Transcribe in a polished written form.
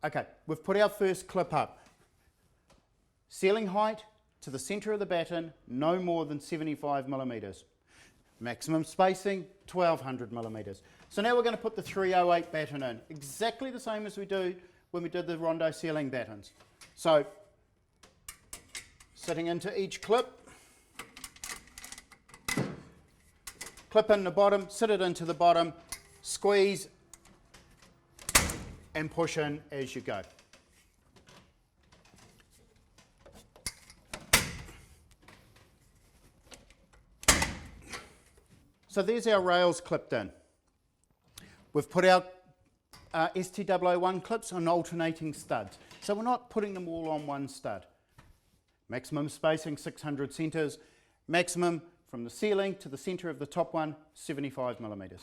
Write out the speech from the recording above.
Okay, we've put our first clip up. Ceiling height to the centre of the batten, no more than 75 millimetres. Maximum spacing, 1200 millimetres. So now we're going to put the 308 batten in, exactly the same as we do when we did the rondo ceiling battens. So, sitting into each clip, clip in the bottom, sit it into the bottom, squeeze and push in as you go. So there's our rails clipped in. We've put our ST001 clips on alternating studs. So we're not putting them all on one stud. Maximum spacing 600 centres, maximum from the ceiling to the centre of the top one 75 millimetres.